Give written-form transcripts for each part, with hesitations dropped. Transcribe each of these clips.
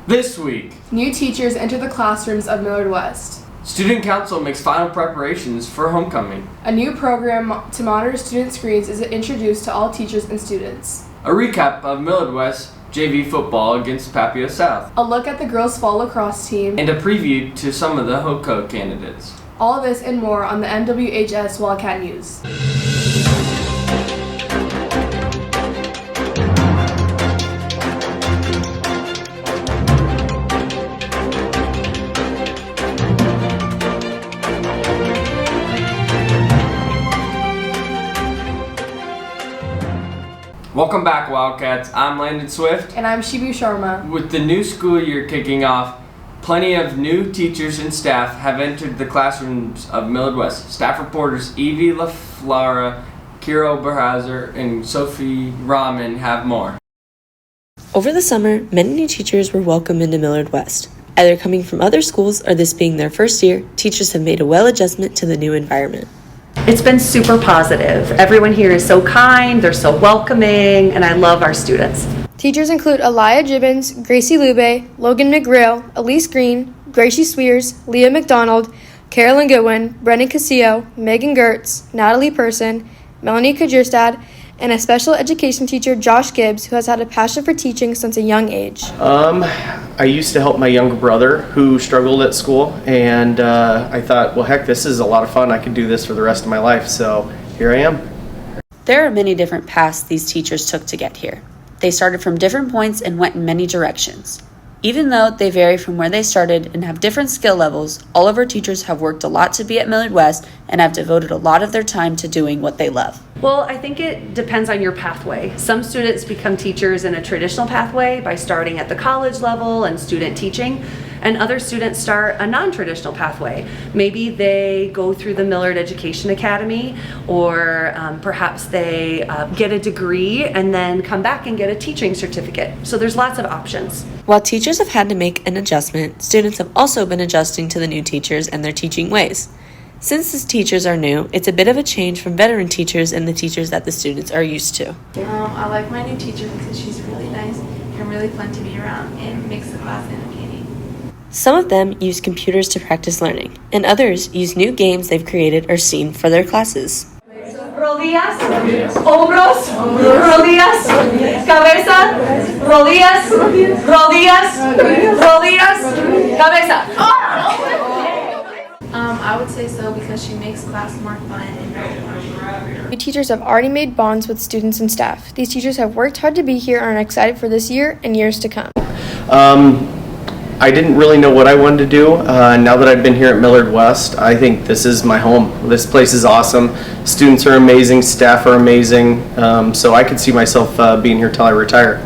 This week, new teachers enter the classrooms of Millard West. Student Council makes final preparations for homecoming. A new program to monitor student screens is introduced to all teachers and students. A recap of Millard West JV football against Papio South. A look at the girls' fall lacrosse team. And a preview to some of the HOCO candidates. All this and more on the MWHS Wildcat News. Welcome back, Wildcats. I'm Landon Swift. And I'm Shibu Sharma. With the new school year kicking off, plenty of new teachers and staff have entered the classrooms of Millard West. Staff reporters Evie LaFlara, Kira Oberhauser, and Sophie Rahman have more. Over the summer, many new teachers were welcomed into Millard West. Either coming from other schools or this being their first year, teachers have made a well adjustment to the new environment. It's been super positive. Everyone here is so kind, they're so welcoming, and I love our students. Teachers include Elia Gibbons, Gracie Lube, Logan McGrail, Elise Green, Gracie Sweers, Leah McDonald, Carolyn Goodwin, Brennan Casillo, Megan Gertz, Natalie Person, Melanie Kajirstad, and a special education teacher, Josh Gibbs, who has had a passion for teaching since a young age. I used to help my younger brother who struggled at school, and I thought, well, heck, this is a lot of fun. I can do this for the rest of my life, so here I am. There are many different paths these teachers took to get here. They started from different points and went in many directions. Even though they vary from where they started and have different skill levels, all of our teachers have worked a lot to be at Millard West and have devoted a lot of their time to doing what they love. Well, I think it depends on your pathway. Some students become teachers in a traditional pathway by starting at the college level and student teaching, and other students start a non-traditional pathway. Maybe they go through the Millard Education Academy, or perhaps they get a degree and then come back and get a teaching certificate. So there's lots of options. While teachers have had to make an adjustment, students have also been adjusting to the new teachers and their teaching ways. Since these teachers are new, it's a bit of a change from veteran teachers and the teachers that the students are used to. I like my new teacher because she's really nice and really fun to be around and makes the class entertaining. Some of them use computers to practice learning, and others use new games they've created or seen for their classes. Rodillas, hombros, rodillas, cabeza, rodillas, rodillas, rodillas, cabeza. I would say so because she makes class more fun and very fun. New teachers have already made bonds with students and staff. These teachers have worked hard to be here and are excited for this year and years to come. I didn't really know what I wanted to do. Now that I've been here at Millard West, I think this is my home. This place is awesome. Students are amazing, staff are amazing, so I could see myself being here till I retire.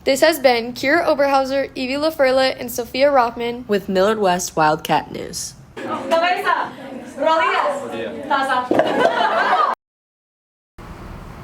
This has been Kira Oberhauser, Evie LaFerla, and Sophia Rothman With Millard West Wildcat News. Cabeza, rodillas, taza.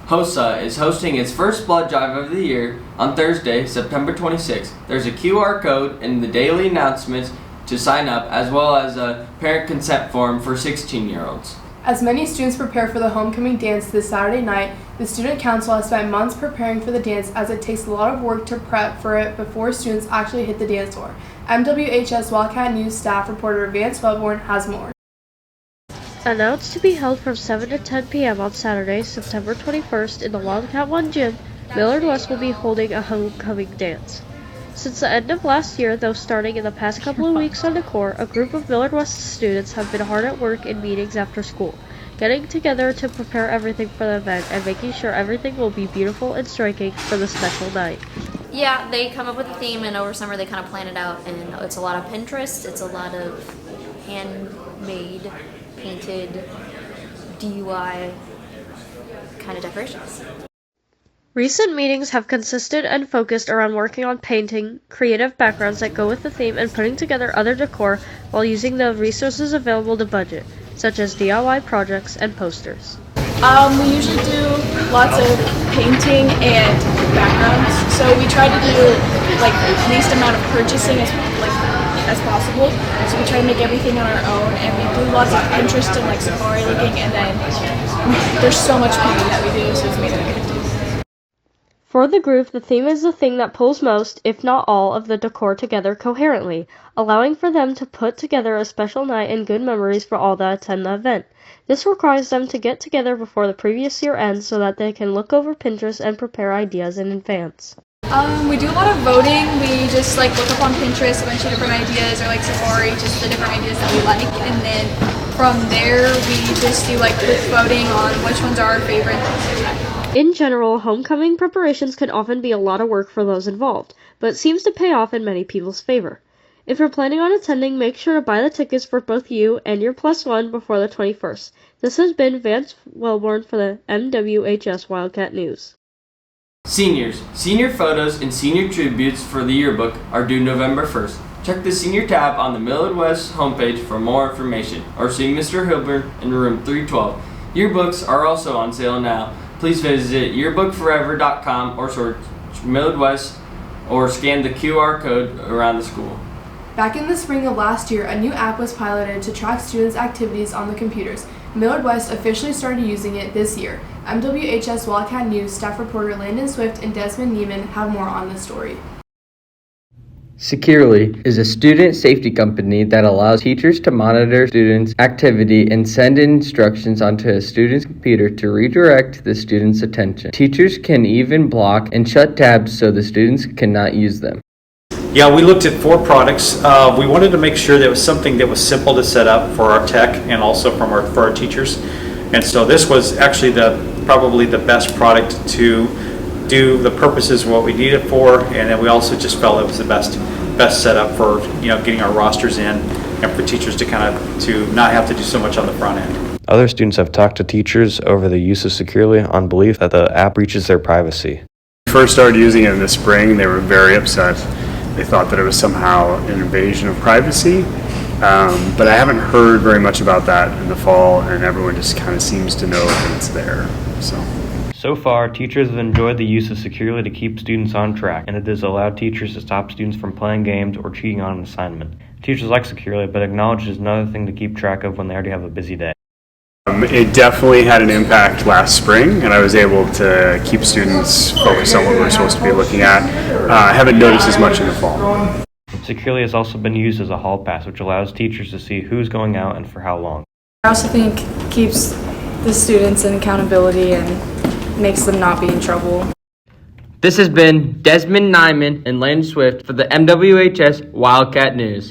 HOSA is hosting its first blood drive of the year on Thursday, September 26th. There's a QR code in the daily announcements to sign up, as well as a parent consent form for 16-year-olds. As many students prepare for the homecoming dance this Saturday night, the Student Council has spent months preparing for the dance, as it takes a lot of work to prep for it before students actually hit the dance floor. MWHS Wildcat News staff reporter Vance Webborn has more. Announced to be held from 7 to 10 p.m. on Saturday, September 21st in the Wildcat 1 gym, Millard West will be holding a homecoming dance. Since the end of last year, though starting in the past couple of weeks on the core, a group of Millard West students have been hard at work in meetings after school, getting together to prepare everything for the event and making sure everything will be beautiful and striking for the special night. Yeah, they come up with a theme, and over summer they kind of plan it out, and it's a lot of Pinterest, it's a lot of handmade, painted, DIY kind of decorations. Recent meetings have consisted and focused around working on painting, creative backgrounds that go with the theme, and putting together other decor while using the resources available to budget, such as DIY projects and posters. We usually do lots of painting and backgrounds, so we try to do like least amount of purchasing as possible. So we try to make everything on our own, and we do lots of Pinterest and like Safari looking, and then there's so much painting that we do, so it's made it addictive. For the group, the theme is the thing that pulls most, if not all, of the decor together coherently, allowing for them to put together a special night and good memories for all that attend the event. This requires them to get together before the previous year ends so that they can look over Pinterest and prepare ideas in advance. We do a lot of voting. We just look up on Pinterest a bunch of different ideas, or Safari, just the different ideas that we like, and then from there we just do quick voting on which ones are our favorite, things like that. In general, homecoming preparations can often be a lot of work for those involved, but seems to pay off in many people's favor. If you're planning on attending, make sure to buy the tickets for both you and your +1 before the 21st. This has been Vance Wellborn for the MWHS Wildcat News. Seniors. Senior photos and senior tributes for the yearbook are due November 1st. Check the senior tab on the Millard West homepage for more information, or see Mr. Hilburn in room 312. Yearbooks are also on sale now. Please visit yearbookforever.com or search Millard West or scan the QR code around the school. Back in the spring of last year, a new app was piloted to track students' activities on the computers. Millard West officially started using it this year. MWHS Wildcat News staff reporter Landon Swift and Desmond Neiman have more on this story. Securely is a student safety company that allows teachers to monitor students' activity and send instructions onto a student's computer to redirect the student's attention. Teachers can even block and shut tabs so the students cannot use them. Yeah, we looked at 4 products. We wanted to make sure that it was something that was simple to set up for our tech and also for our teachers. And so this was actually probably the best product to do the purposes of what we need it for, and then we also just felt it was the best setup for getting our rosters in and for teachers to not have to do so much on the front end. Other students have talked to teachers over the use of Securely on belief that the app breaches their privacy. When we first started using it in the spring, they were very upset. They thought that it was somehow an invasion of privacy, but I haven't heard very much about that in the fall, and everyone just kind of seems to know that it's there. So far, teachers have enjoyed the use of Securely to keep students on track, and it has allowed teachers to stop students from playing games or cheating on an assignment. Teachers like Securely, but acknowledge it's another thing to keep track of when they already have a busy day. It definitely had an impact last spring, and I was able to keep students focused on what we're supposed to be looking at. I haven't noticed as much in the fall. Securely has also been used as a hall pass, which allows teachers to see who's going out and for how long. I also think keeps the students in accountability and makes them not be in trouble. This has been Desmond Nyman and Lane Swift for the MWHS Wildcat News.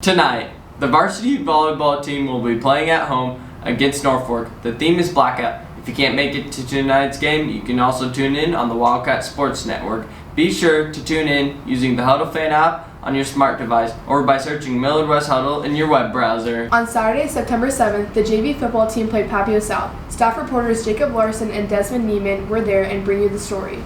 Tonight, the varsity volleyball team will be playing at home against Norfolk. The theme is blackout. If you can't make it to tonight's game, you can also tune in on the Wildcat Sports Network. Be sure to tune in using the Huddle Fan app on your smart device or by searching Millard West Huddle in your web browser. On Saturday, September 7th, the JV football team played Papio South. Staff reporters Jacob Larson and Desmond Neiman were there and bring you the story.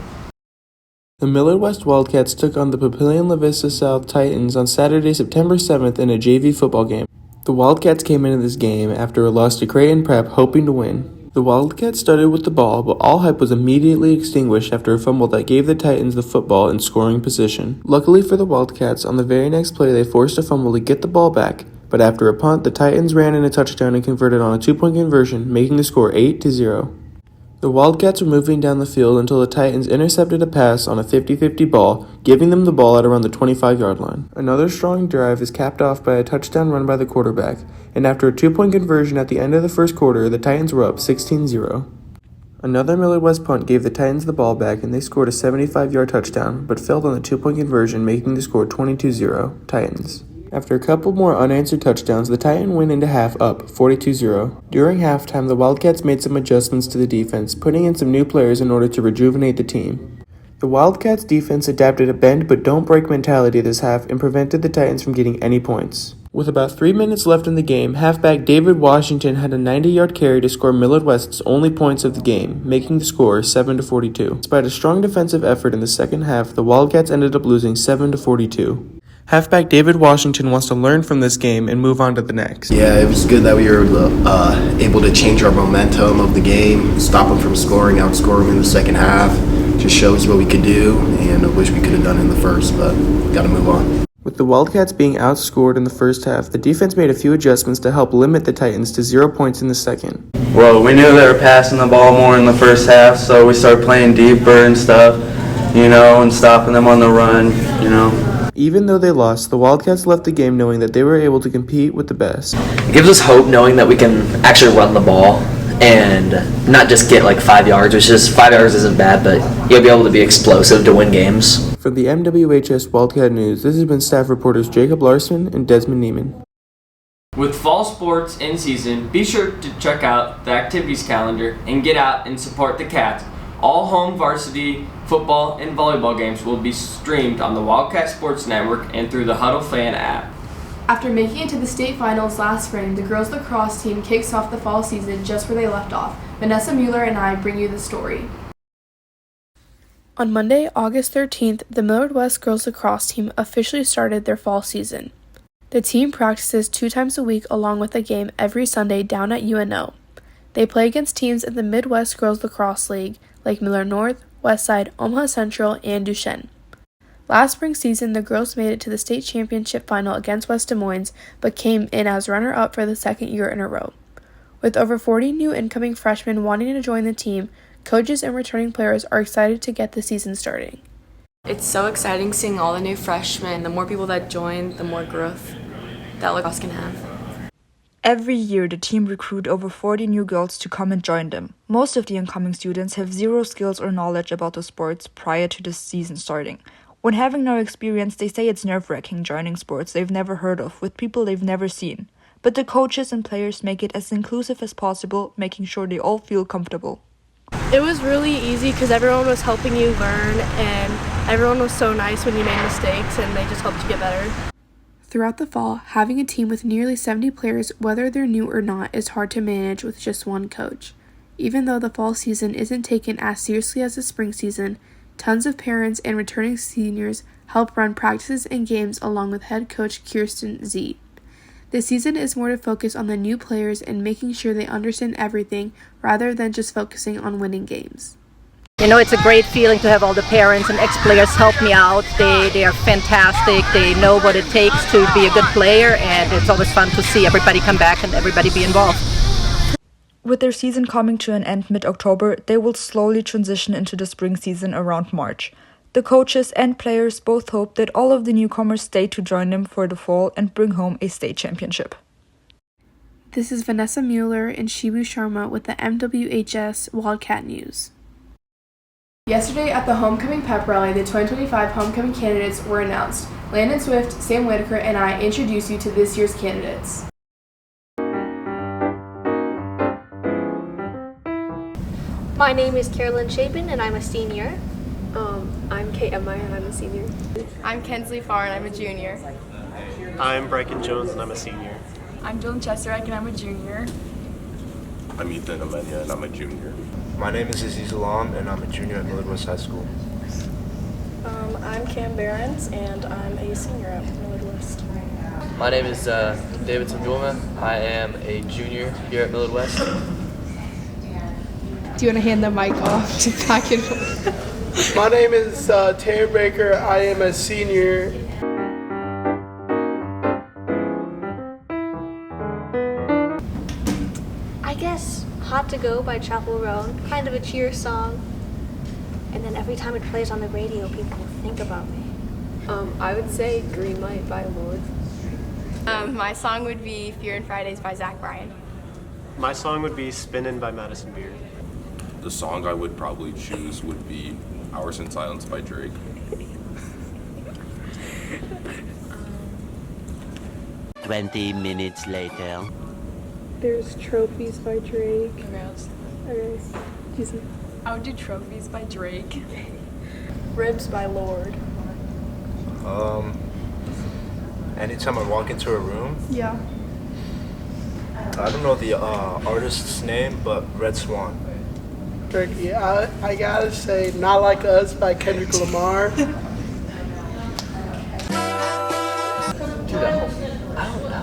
The Millard West Wildcats took on the Papillion La Vista South Titans on Saturday, September 7th in a JV football game. The Wildcats came into this game after a loss to Creighton Prep, hoping to win. The Wildcats started with the ball, but all hype was immediately extinguished after a fumble that gave the Titans the football in scoring position. Luckily for the Wildcats, on the very next play they forced a fumble to get the ball back, but after a punt, the Titans ran in a touchdown and converted on a 2-point conversion, making the score 8-0. The Wildcats were moving down the field until the Titans intercepted a pass on a 50-50 ball, giving them the ball at around the 25-yard line. Another strong drive is capped off by a touchdown run by the quarterback, and after a 2-point conversion at the end of the first quarter, the Titans were up 16-0. Another Millard West punt gave the Titans the ball back, and they scored a 75-yard touchdown, but failed on the 2-point conversion, making the score 22-0, Titans. After a couple more unanswered touchdowns, the Titans went into half up, 42-0. During halftime, the Wildcats made some adjustments to the defense, putting in some new players in order to rejuvenate the team. The Wildcats' defense adapted a bend-but-don't-break mentality this half and prevented the Titans from getting any points. With about 3 minutes left in the game, halfback David Washington had a 90-yard carry to score Millard West's only points of the game, making the score 7-42. Despite a strong defensive effort in the second half, the Wildcats ended up losing 7-42. Halfback David Washington wants to learn from this game and move on to the next. Yeah, it was good that we were able to change our momentum of the game, stop them from scoring, outscore them in the second half. Just shows what we could do, and I wish we could have done it in the first, but got to move on. With the Wildcats being outscored in the first half, the defense made a few adjustments to help limit the Titans to 0 points in the second. Well, we knew they were passing the ball more in the first half, so we started playing deeper and stuff, and stopping them on the run, Even though they lost, the Wildcats left the game knowing that they were able to compete with the best. It gives us hope knowing that we can actually run the ball and not just get like 5 yards, which is 5 yards isn't bad, but you'll be able to be explosive to win games. For the MWHS Wildcat News, this has been staff reporters Jacob Larson and Desmond Neiman. With fall sports in season, be sure to check out the activities calendar and get out and support the Cats. All home varsity football and volleyball games will be streamed on the Wildcat Sports Network and through the Huddle Fan app. After making it to the state finals last spring, the girls lacrosse team kicks off the fall season just where they left off. Vanessa Mueller and I bring you the story. On Monday, August 13th, the Millard West girls lacrosse team officially started their fall season. The team practices 2 times a week along with a game every Sunday down at UNO. They play against teams in the Midwest Girls Lacrosse League like Miller North, Westside, Omaha Central, and Duchesne. Last spring season, the girls made it to the state championship final against West Des Moines, but came in as runner-up for the second year in a row. With over 40 new incoming freshmen wanting to join the team, coaches and returning players are excited to get the season starting. It's so exciting seeing all the new freshmen. The more people that join, the more growth that lacrosse can have. Every year, the team recruit over 40 new girls to come and join them. Most of the incoming students have zero skills or knowledge about the sports prior to the season starting. When having no experience, they say it's nerve-wracking joining sports they've never heard of with people they've never seen. But the coaches and players make it as inclusive as possible, making sure they all feel comfortable. It was really easy because everyone was helping you learn and everyone was so nice when you made mistakes and they just helped you get better. Throughout the fall, having a team with nearly 70 players, whether they're new or not, is hard to manage with just one coach. Even though the fall season isn't taken as seriously as the spring season, tons of parents and returning seniors help run practices and games along with head coach Kirsten Z. This season is more to focus on the new players and making sure they understand everything rather than just focusing on winning games. It's a great feeling to have all the parents and ex-players help me out. They are fantastic. They know what it takes to be a good player, and it's always fun to see everybody come back and everybody be involved. With their season coming to an end mid-October, they will slowly transition into the spring season around March. The coaches and players both hope that all of the newcomers stay to join them for the fall and bring home a state championship. This is Vanessa Mueller and Shibu Sharma with the MWHS Wildcat News. Yesterday at the Homecoming Pep Rally, the 2025 Homecoming candidates were announced. Landon Swift, Sam Whitaker, and I introduce you to this year's candidates. My name is Carolyn Chapin and I'm a senior. I'm Kate Emmeyer and I'm a senior. I'm Kensley Farr and I'm a junior. I'm Bryken Jones and I'm a senior. I'm Dylan Chesterek and I'm a junior. I'm Ethan Amenya and I'm a junior. My name is Aziz Alam and I'm a junior at Millard West High School. I'm Cam Behrens and I'm a senior at Millard West. My name is David Tumdulma. I am a junior here at Millard West. Do you want to hand the mic off to Packet? My name is Terry Baker. I am a senior. I guess Hot to Go by Chapel Roan, kind of a cheer song. And then every time it plays on the radio, people think about me. I would say Green Light by Lord. My song would be Fear and Fridays by Zach Bryan. My song would be Spinnin' by Madison Beer. The song I would probably choose would be Hours in Silence by Drake. 20 minutes later. There's Trophies by Drake. Okay. Jason. I would do Trophies by Drake. Ribs by Lord. Anytime I walk into a room. Yeah. I don't know the artist's name, but Red Swan. Turkey. I gotta say, Not Like Us by Kendrick Lamar.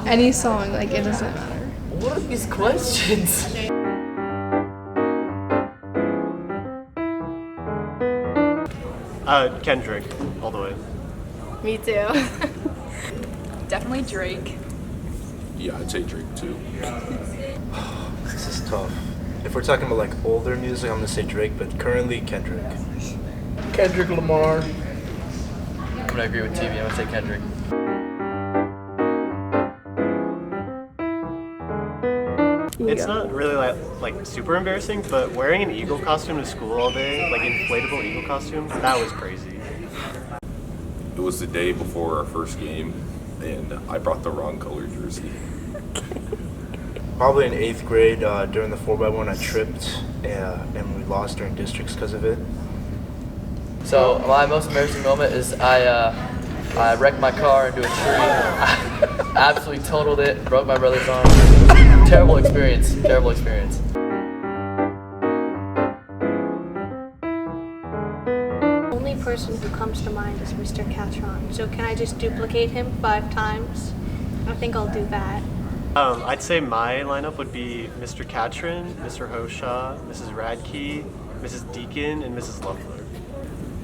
Any song, like it doesn't matter. What are these questions? Kendrick, all the way. Me too. Definitely Drake. Yeah, I'd say Drake too. This is tough. If we're talking about like older music, I'm gonna say Drake, but currently Kendrick. Kendrick Lamar. I'm gonna agree with TV. I'm gonna say Kendrick. It's not really like super embarrassing, but wearing an eagle costume to school all day, like inflatable eagle costume, that was crazy. It was the day before our first game, and I brought the wrong color jersey. Probably in 8th grade, during the 4x1, I tripped, and we lost during districts because of it. So my most embarrassing moment is I wrecked my car into a tree. I absolutely totaled it, broke my brother's arm. Terrible experience. Terrible experience. The only person who comes to mind is Mr. Catron. So can I just duplicate him 5 times? I think I'll do that. I'd say my lineup would be Mr. Catron, Mr. Hoshaw, Mrs. Radke, Mrs. Deacon, and Mrs. Lumpler.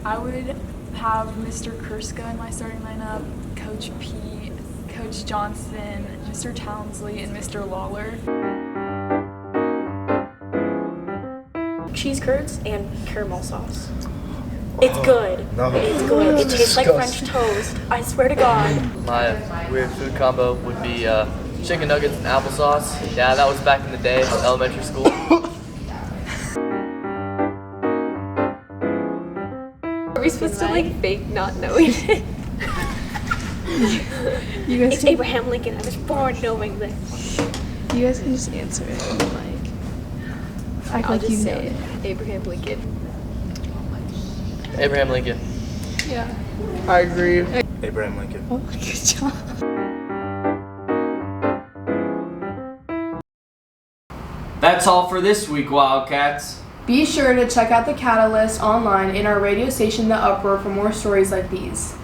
I would have Mr. Kurska in my starting lineup, Coach Pete, Coach Johnson, Mr. Townsley, and Mr. Lawler. Cheese curds and caramel sauce. It's good. No. It's good. It tastes like French toast. I swear to God. My weird food combo would be chicken nuggets and applesauce. Yeah, that was back in the day, elementary school. Are we supposed to like fake not knowing it? It's Abraham Lincoln. I was born knowing this. You guys can just answer it and like act I'll like just you know say it. Abraham Lincoln. Abraham Lincoln. Yeah. I agree. Abraham Lincoln. Oh, good job. That's all for this week, Wildcats. Be sure to check out the Catalyst online in our radio station, The Uproar, for more stories like these.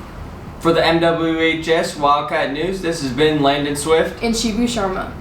For the MWHS Wildcat News, this has been Landon Swift And Shibu Sharma.